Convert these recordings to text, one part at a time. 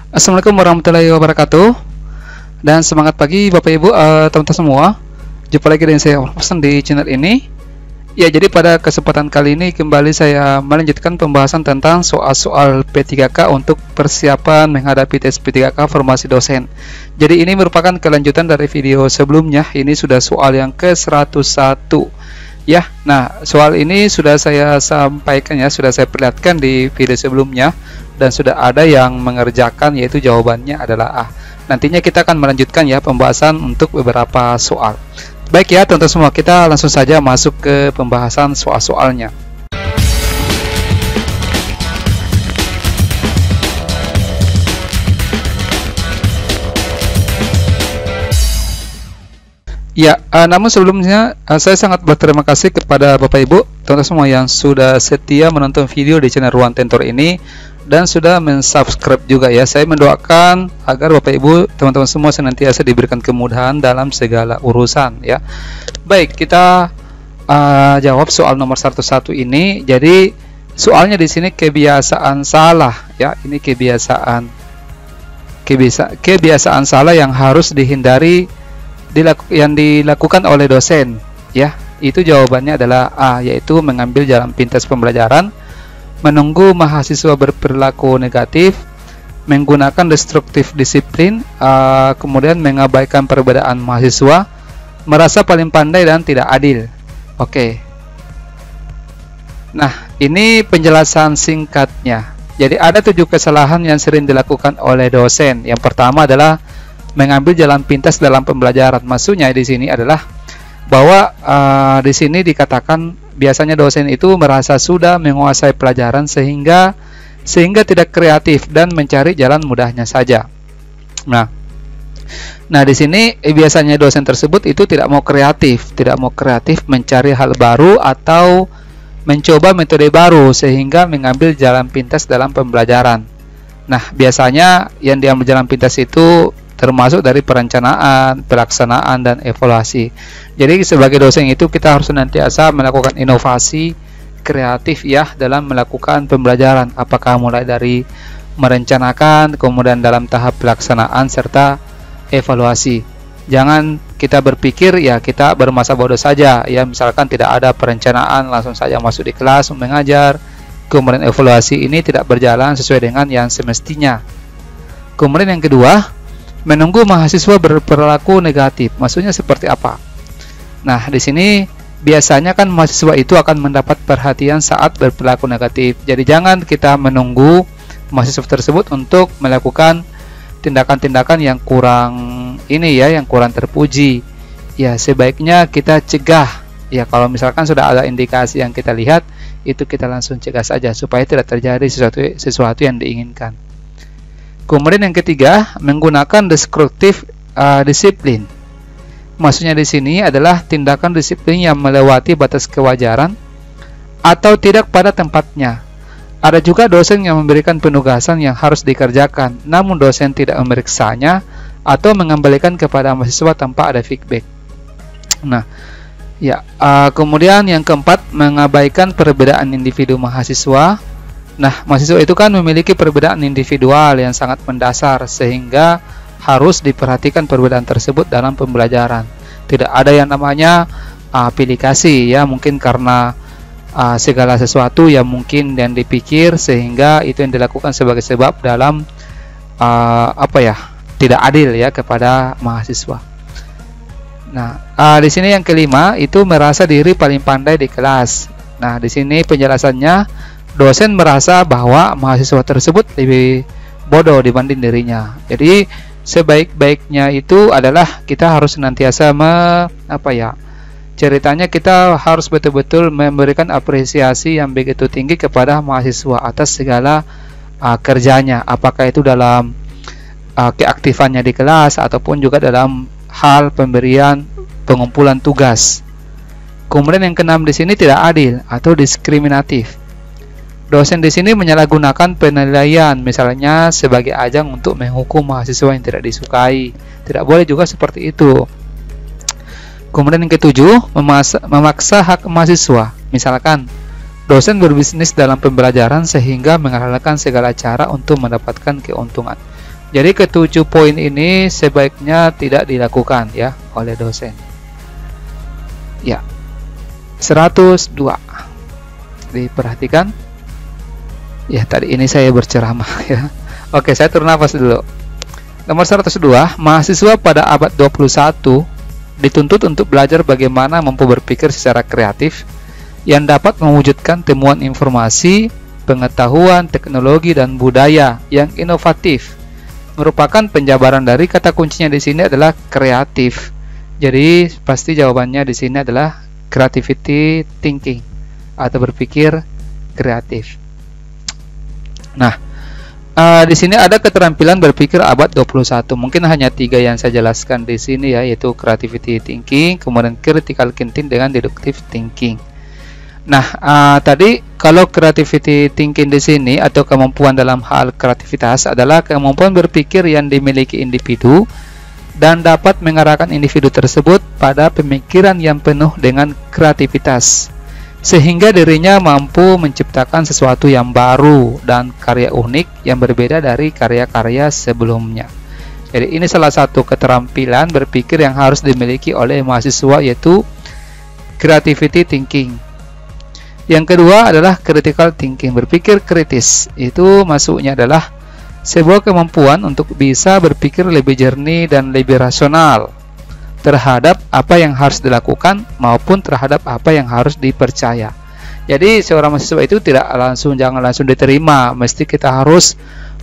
Assalamualaikum warahmatullahi wabarakatuh. Dan semangat pagi Bapak Ibu, teman-teman semua. Jumpa lagi dengan saya Pesan di channel ini. Ya, jadi pada kesempatan kali ini kembali saya melanjutkan pembahasan tentang soal-soal P3K untuk persiapan menghadapi tes P3K formasi dosen. Jadi ini merupakan kelanjutan dari video sebelumnya. Ini sudah soal yang ke-101. Ya, nah soal ini sudah saya sampaikan ya, sudah saya perlihatkan di video sebelumnya dan sudah ada yang mengerjakan, yaitu jawabannya adalah A. Nantinya kita akan melanjutkan ya pembahasan untuk beberapa soal. Baik ya teman-teman semua, kita langsung saja masuk ke pembahasan soal-soalnya. Ya, namun sebelumnya saya sangat berterima kasih kepada Bapak Ibu, teman-teman semua yang sudah setia menonton video di channel Ruang Tentor ini dan sudah mensubscribe juga ya. Saya mendoakan agar Bapak Ibu, teman-teman semua senantiasa diberikan kemudahan dalam segala urusan ya. Baik, kita jawab soal nomor 101 ini. Jadi soalnya di sini kebiasaan salah ya. Ini kebiasaan salah yang harus dihindari yang dilakukan oleh dosen ya. Itu jawabannya adalah A, yaitu mengambil jalan pintas pembelajaran, menunggu mahasiswa berperilaku negatif, menggunakan destruktif disiplin, kemudian mengabaikan perbedaan mahasiswa, merasa paling pandai dan tidak adil. Oke. Nah, ini penjelasan singkatnya. Jadi ada 7 kesalahan yang sering dilakukan oleh dosen. Yang pertama adalah mengambil jalan pintas dalam pembelajaran. Maksudnya di sini adalah bahwa di sini dikatakan biasanya dosen itu merasa sudah menguasai pelajaran sehingga tidak kreatif dan mencari jalan mudahnya saja. Nah di sini biasanya dosen tersebut itu tidak mau kreatif mencari hal baru atau mencoba metode baru sehingga mengambil jalan pintas dalam pembelajaran. Nah, biasanya yang diambil jalan pintas itu termasuk dari perencanaan, pelaksanaan, dan evaluasi. Jadi sebagai dosen itu kita harus senantiasa melakukan inovasi kreatif ya dalam melakukan pembelajaran. Apakah mulai dari merencanakan, kemudian dalam tahap pelaksanaan, serta evaluasi. Jangan kita berpikir ya kita bermasa bodoh saja ya, misalkan tidak ada perencanaan langsung saja masuk di kelas mengajar, kemudian evaluasi ini tidak berjalan sesuai dengan yang semestinya. Kemudian yang kedua, menunggu mahasiswa berperilaku negatif. Maksudnya seperti apa? Nah, di sini biasanya kan mahasiswa itu akan mendapat perhatian saat berperilaku negatif. Jadi jangan kita menunggu mahasiswa tersebut untuk melakukan tindakan-tindakan yang kurang yang kurang terpuji. Ya, sebaiknya kita cegah. Ya, kalau misalkan sudah ada indikasi yang kita lihat, itu kita langsung cegah saja supaya tidak terjadi sesuatu yang diinginkan. Kemudian yang ketiga, menggunakan destruktif disiplin. Maksudnya di sini adalah tindakan disiplin yang melewati batas kewajaran atau tidak pada tempatnya. Ada juga dosen yang memberikan penugasan yang harus dikerjakan, namun dosen tidak memeriksanya atau mengembalikan kepada mahasiswa tanpa ada feedback. Nah, ya, kemudian yang keempat, mengabaikan perbedaan individu mahasiswa. Nah, mahasiswa itu kan memiliki perbedaan individual yang sangat mendasar sehingga harus diperhatikan perbedaan tersebut dalam pembelajaran. Tidak ada yang namanya aplikasi ya, mungkin karena segala sesuatu yang mungkin yang dipikir sehingga itu yang dilakukan sebagai sebab dalam tidak adil ya kepada mahasiswa. Nah, di sini yang kelima itu merasa diri paling pandai di kelas. Nah, di sini penjelasannya, dosen merasa bahwa mahasiswa tersebut lebih bodoh dibanding dirinya. Jadi sebaik-baiknya itu adalah kita harus senantiasa ceritanya kita harus betul-betul memberikan apresiasi yang begitu tinggi kepada mahasiswa atas segala kerjanya, apakah itu dalam keaktifannya di kelas ataupun juga dalam hal pemberian pengumpulan tugas. Kemudian yang keenam di sini tidak adil atau diskriminatif. Dosen di sini menyalahgunakan penilaian, misalnya sebagai ajang untuk menghukum mahasiswa yang tidak disukai. Tidak boleh juga seperti itu. Kemudian yang ketujuh, memaksa hak mahasiswa. Misalkan dosen berbisnis dalam pembelajaran sehingga menghalalkan segala cara untuk mendapatkan keuntungan. Jadi ke-7 poin ini sebaiknya tidak dilakukan ya oleh dosen. Ya. 102. Diperhatikan. Ya, tadi ini saya berceramah ya. Oke, saya turun nafas dulu. Nomor 102, mahasiswa pada abad 21 dituntut untuk belajar bagaimana mampu berpikir secara kreatif yang dapat mewujudkan temuan informasi, pengetahuan, teknologi, dan budaya yang inovatif. Merupakan penjabaran dari kata kuncinya di sini adalah kreatif. Jadi pasti jawabannya di sini adalah creativity thinking atau berpikir kreatif. Nah, di sini ada keterampilan berpikir abad 21. Mungkin hanya 3 yang saya jelaskan di sini ya, yaitu creativity thinking, kemudian critical thinking dengan deductive thinking. Nah, tadi kalau creativity thinking di sini atau kemampuan dalam hal kreativitas adalah kemampuan berpikir yang dimiliki individu dan dapat mengarahkan individu tersebut pada pemikiran yang penuh dengan kreativitas, sehingga dirinya mampu menciptakan sesuatu yang baru dan karya unik yang berbeda dari karya-karya sebelumnya. Jadi ini salah satu keterampilan berpikir yang harus dimiliki oleh mahasiswa, yaitu creativity thinking. Yang kedua adalah critical thinking, berpikir kritis. Itu masuknya adalah sebuah kemampuan untuk bisa berpikir lebih jernih dan lebih rasional terhadap apa yang harus dilakukan maupun terhadap apa yang harus dipercaya. Jadi seorang mahasiswa itu jangan langsung diterima, mesti kita harus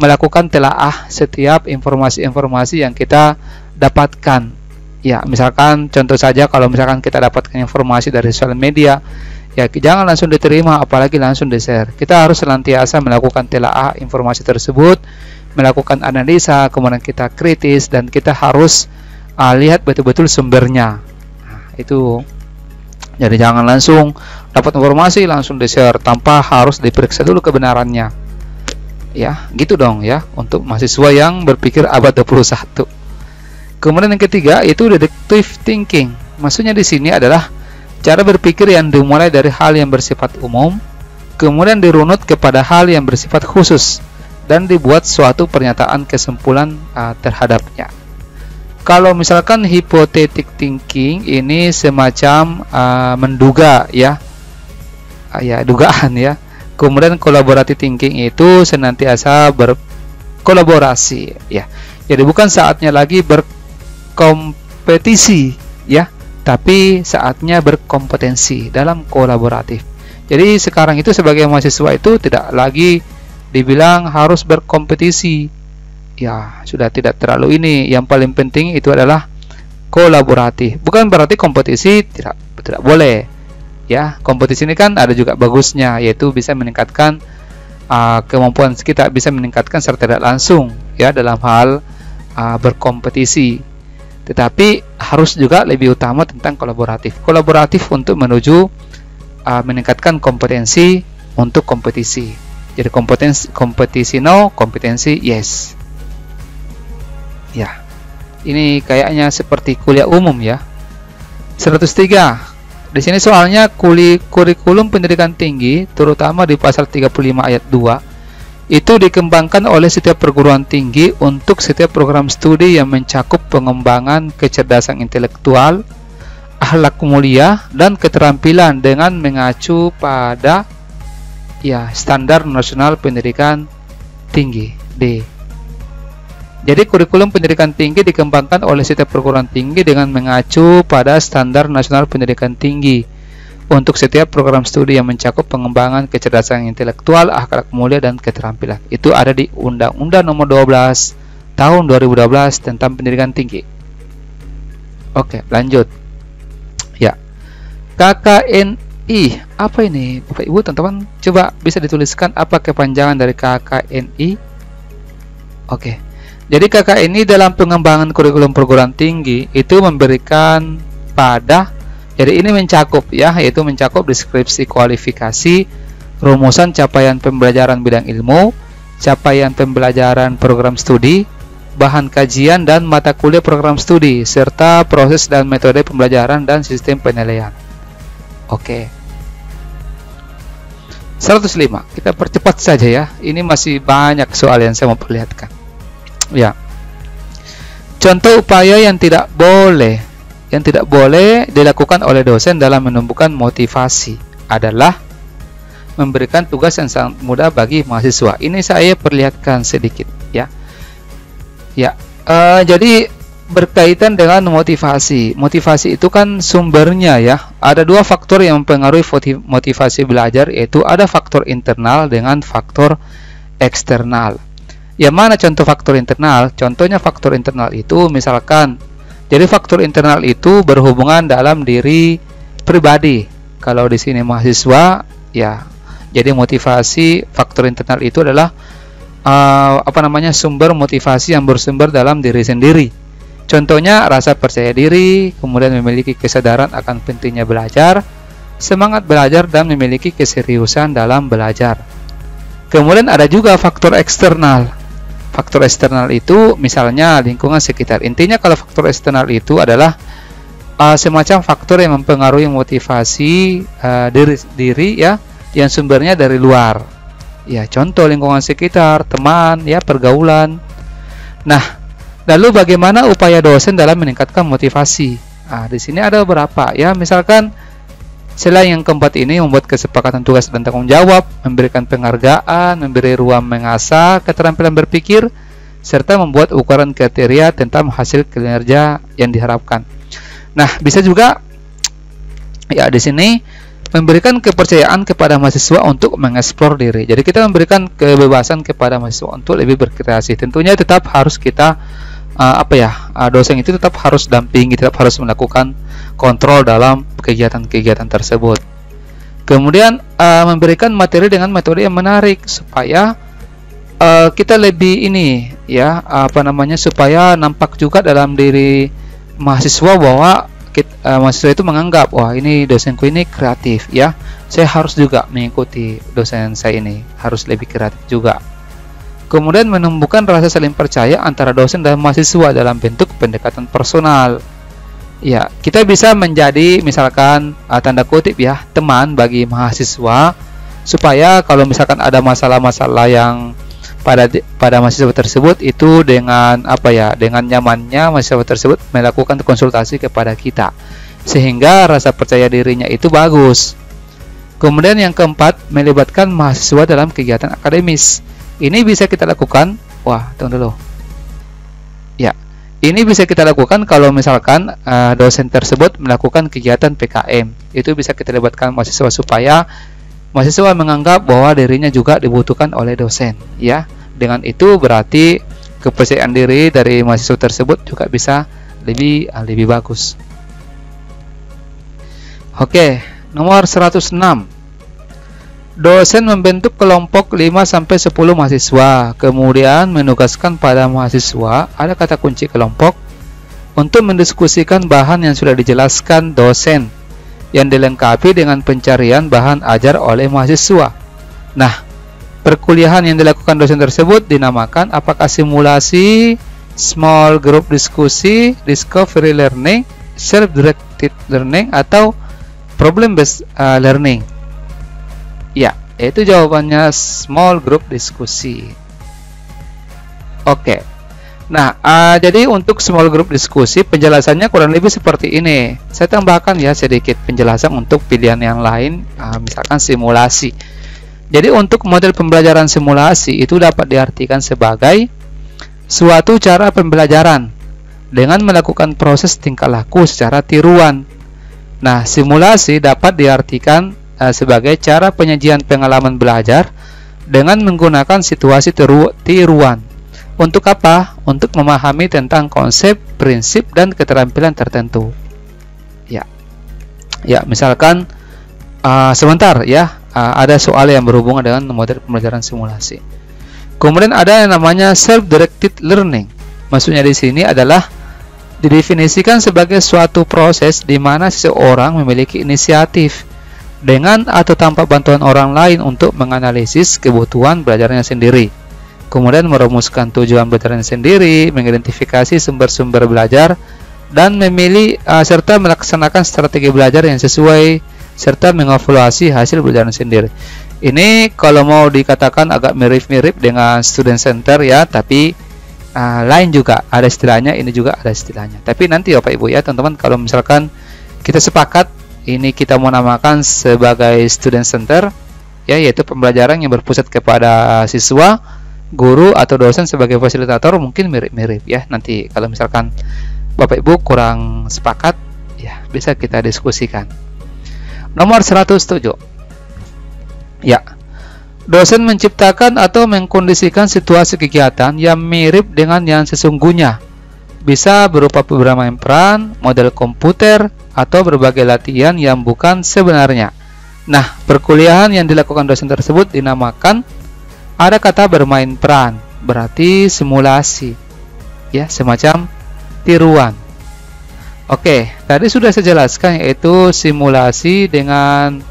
melakukan telaah setiap informasi-informasi yang kita dapatkan. Ya, misalkan contoh saja kalau misalkan kita dapatkan informasi dari sosial media, ya jangan langsung diterima apalagi langsung di-share. Kita harus senantiasa melakukan telaah informasi tersebut, melakukan analisa, kemudian kita kritis dan kita harus lihat betul-betul sumbernya. Nah, itu. Jadi jangan langsung dapat informasi langsung di-share tanpa harus diperiksa dulu kebenarannya. Ya, gitu dong ya untuk mahasiswa yang berpikir abad 21. Kemudian yang ketiga itu deductive thinking. Maksudnya di sini adalah cara berpikir yang dimulai dari hal yang bersifat umum, kemudian dirunut kepada hal yang bersifat khusus dan dibuat suatu pernyataan kesimpulan terhadapnya. Kalau misalkan hypothetical thinking ini semacam menduga ya, dugaan ya. Kemudian collaborative thinking itu senantiasa berkolaborasi ya. Jadi bukan saatnya lagi berkompetisi ya, tapi saatnya berkompetensi dalam kolaboratif. Jadi sekarang itu sebagai mahasiswa itu tidak lagi dibilang harus berkompetisi. Ya, sudah tidak terlalu ini. Yang paling penting itu adalah kolaboratif. Bukan berarti kompetisi tidak boleh. Ya, kompetisi ini kan ada juga bagusnya, yaitu bisa meningkatkan kemampuan kita, bisa meningkatkan secara tidak langsung ya dalam hal berkompetisi. Tetapi harus juga lebih utama tentang kolaboratif. Kolaboratif untuk menuju meningkatkan kompetensi untuk kompetisi. Jadi kompetisi no, kompetensi yes. Ya, ini kayaknya seperti kuliah umum ya. 103. Di sini soalnya kurikulum pendidikan tinggi, terutama di pasal 35 ayat 2, itu dikembangkan oleh setiap perguruan tinggi untuk setiap program studi yang mencakup pengembangan kecerdasan intelektual, akhlak mulia, dan keterampilan dengan mengacu pada standar nasional pendidikan tinggi D. Jadi kurikulum pendidikan tinggi dikembangkan oleh setiap perguruan tinggi dengan mengacu pada standar nasional pendidikan tinggi untuk setiap program studi yang mencakup pengembangan kecerdasan intelektual, akhlak mulia, dan keterampilan. Itu ada di Undang-Undang Nomor 12 Tahun 2012 tentang pendidikan tinggi. Oke, lanjut. Ya. KKNI, apa ini? Bapak Ibu, teman-teman, coba bisa dituliskan apa kepanjangan dari KKNI? Oke. Jadi KKNI dalam pengembangan kurikulum perguruan tinggi itu memberikan jadi ini mencakup ya, yaitu mencakup deskripsi kualifikasi, rumusan capaian pembelajaran bidang ilmu, capaian pembelajaran program studi, bahan kajian dan mata kuliah program studi, serta proses dan metode pembelajaran dan sistem penilaian. Oke. 105. Kita percepat saja ya. Ini masih banyak soal yang saya mau perlihatkan. Ya. Contoh upaya yang tidak boleh dilakukan oleh dosen dalam menumbuhkan motivasi adalah memberikan tugas yang sangat mudah bagi mahasiswa. Ini saya perlihatkan sedikit, ya. Jadi berkaitan dengan motivasi. Motivasi itu kan sumbernya, ya. Ada dua faktor yang mempengaruhi motivasi belajar, yaitu ada faktor internal dengan faktor eksternal. Yang mana contoh faktor internal? Contohnya faktor internal itu misalkan, jadi faktor internal itu berhubungan dalam diri pribadi. Kalau di sini mahasiswa, ya, jadi motivasi faktor internal itu adalah sumber motivasi yang bersumber dalam diri sendiri. Contohnya rasa percaya diri, kemudian memiliki kesadaran akan pentingnya belajar, semangat belajar, dan memiliki keseriusan dalam belajar. Kemudian ada juga faktor eksternal. Faktor eksternal itu misalnya lingkungan sekitar. Intinya kalau faktor eksternal itu adalah semacam faktor yang mempengaruhi motivasi diri ya, yang sumbernya dari luar. Ya, contoh lingkungan sekitar, teman, ya, pergaulan. Nah, lalu bagaimana upaya dosen dalam meningkatkan motivasi? Di sini ada beberapa, ya. Misalkan selain yang keempat ini, membuat kesepakatan tugas dan tanggung jawab, memberikan penghargaan, memberi ruang mengasah keterampilan berpikir, serta membuat ukuran kriteria tentang hasil kinerja yang diharapkan. Nah, bisa juga, ya, di sini memberikan kepercayaan kepada mahasiswa untuk mengeksplor diri. Jadi kita memberikan kebebasan kepada mahasiswa untuk lebih berkreasi. Tentunya tetap harus kita dosen itu tetap harus dampingi, tetap harus melakukan kontrol dalam kegiatan-kegiatan tersebut. Kemudian memberikan materi dengan metode yang menarik supaya kita lebih ini, ya, supaya nampak juga dalam diri mahasiswa bahwa mahasiswa itu menganggap, wah, ini dosenku ini kreatif, ya, saya harus juga mengikuti dosen saya ini, harus lebih kreatif juga. Kemudian menumbuhkan rasa saling percaya antara dosen dan mahasiswa dalam bentuk pendekatan personal. Ya, kita bisa menjadi misalkan tanda kutip, ya, teman bagi mahasiswa, supaya kalau misalkan ada masalah-masalah yang pada mahasiswa tersebut itu dengan dengan nyamannya mahasiswa tersebut melakukan konsultasi kepada kita, sehingga rasa percaya dirinya itu bagus. Kemudian yang keempat, melibatkan mahasiswa dalam kegiatan akademis. Ini bisa kita lakukan, ini bisa kita lakukan kalau misalkan dosen tersebut melakukan kegiatan PKM. Itu bisa kita libatkan mahasiswa supaya mahasiswa menganggap bahwa dirinya juga dibutuhkan oleh dosen, ya. Dengan itu berarti kepercayaan diri dari mahasiswa tersebut juga bisa lebih bagus. Oke, nomor 106. Dosen membentuk kelompok 5-10 mahasiswa, kemudian menugaskan pada mahasiswa, ada kata kunci kelompok, untuk mendiskusikan bahan yang sudah dijelaskan dosen, yang dilengkapi dengan pencarian bahan ajar oleh mahasiswa. Nah, perkuliahan yang dilakukan dosen tersebut dinamakan apakah simulasi, small group diskusi, discovery learning, self-directed learning, atau problem based learning. Ya, itu jawabannya small group diskusi. Oke. Nah, jadi untuk small group diskusi penjelasannya kurang lebih seperti ini. Saya tambahkan, ya, sedikit penjelasan untuk pilihan yang lain, misalkan simulasi. Jadi untuk model pembelajaran simulasi itu dapat diartikan sebagai suatu cara pembelajaran dengan melakukan proses tingkah laku secara tiruan. Nah, simulasi dapat diartikan sebagai cara penyajian pengalaman belajar dengan menggunakan situasi tiruan. Untuk apa? Untuk memahami tentang konsep, prinsip, dan keterampilan tertentu. Ya, misalkan sebentar, ya, ada soal yang berhubungan dengan model pembelajaran simulasi. Kemudian ada yang namanya self-directed learning. Maksudnya di sini adalah didefinisikan sebagai suatu proses di mana seseorang memiliki inisiatif dengan atau tanpa bantuan orang lain untuk menganalisis kebutuhan belajarnya sendiri, kemudian merumuskan tujuan belajarnya sendiri, mengidentifikasi sumber-sumber belajar, dan memilih serta melaksanakan strategi belajar yang sesuai, serta mengevaluasi hasil belajar sendiri. Ini kalau mau dikatakan agak mirip-mirip dengan student center, ya, tapi lain juga ada istilahnya, ini juga ada istilahnya. Tapi nanti Bapak Ibu ya teman-teman, kalau misalkan kita sepakat ini kita mau namakan sebagai student center ya, yaitu pembelajaran yang berpusat kepada siswa, guru atau dosen sebagai fasilitator, mungkin mirip-mirip ya. Nanti kalau misalkan Bapak Ibu kurang sepakat ya, bisa kita diskusikan. Nomor 107 ya, dosen menciptakan atau mengkondisikan situasi kegiatan yang mirip dengan yang sesungguhnya, bisa berupa bermain peran, model komputer, atau berbagai latihan yang bukan sebenarnya. Nah, perkuliahan yang dilakukan dosen tersebut dinamakan, ada kata bermain peran, berarti simulasi ya, semacam tiruan. Oke, tadi sudah saya jelaskan, yaitu simulasi dengan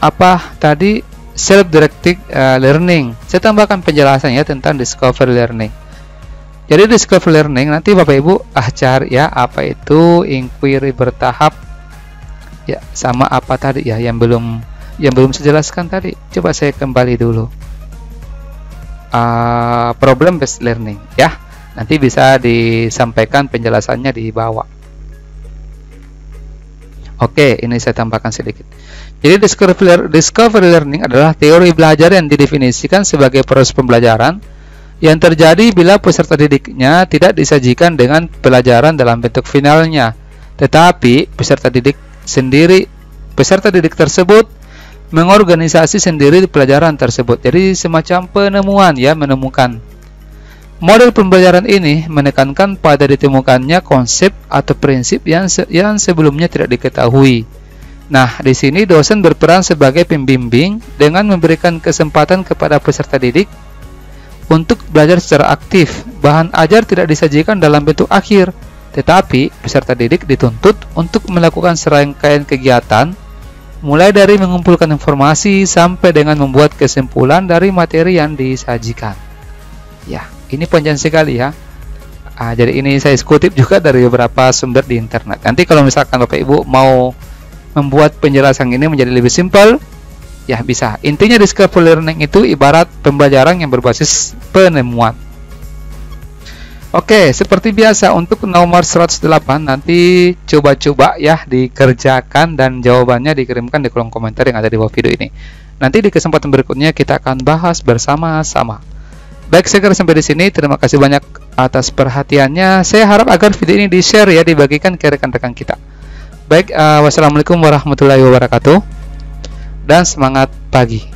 apa tadi, self-directed learning. Saya tambahkan penjelasannya tentang discovery learning. Jadi discovery learning nanti Bapak Ibu cari ya, apa itu inquiry bertahap ya, sama apa tadi ya yang belum saya jelaskan tadi. Coba saya kembali dulu. Problem based learning ya, nanti bisa disampaikan penjelasannya di bawah. Oke, ini saya tambahkan sedikit. Jadi discovery learning adalah teori belajar yang didefinisikan sebagai proses pembelajaran yang terjadi bila peserta didiknya tidak disajikan dengan pelajaran dalam bentuk finalnya, tetapi peserta didik tersebut mengorganisasi sendiri pelajaran tersebut. Jadi semacam penemuan ya, menemukan. Model pembelajaran ini menekankan pada ditemukannya konsep atau prinsip yang sebelumnya tidak diketahui. Nah, di sini dosen berperan sebagai pembimbing dengan memberikan kesempatan kepada peserta didik untuk belajar secara aktif. Bahan ajar tidak disajikan dalam bentuk akhir, tetapi peserta didik dituntut untuk melakukan serangkaian kegiatan, mulai dari mengumpulkan informasi sampai dengan membuat kesimpulan dari materi yang disajikan. Ya, ini panjang sekali ya. Jadi ini saya kutip juga dari beberapa sumber di internet. Nanti kalau misalkan Bapak Ibu mau membuat penjelasan ini menjadi lebih simpel, ya bisa. Intinya discovery learning itu ibarat pembelajaran yang berbasis penemuan. Oke, seperti biasa untuk nomor 108 nanti coba-coba ya dikerjakan dan jawabannya dikirimkan di kolom komentar yang ada di bawah video ini. Nanti di kesempatan berikutnya kita akan bahas bersama-sama. Baik, saya kira sampai di sini. Terima kasih banyak atas perhatiannya. Saya harap agar video ini di-share ya, dibagikan ke rekan-rekan kita. Baik, wassalamualaikum warahmatullahi wabarakatuh. Dan semangat pagi.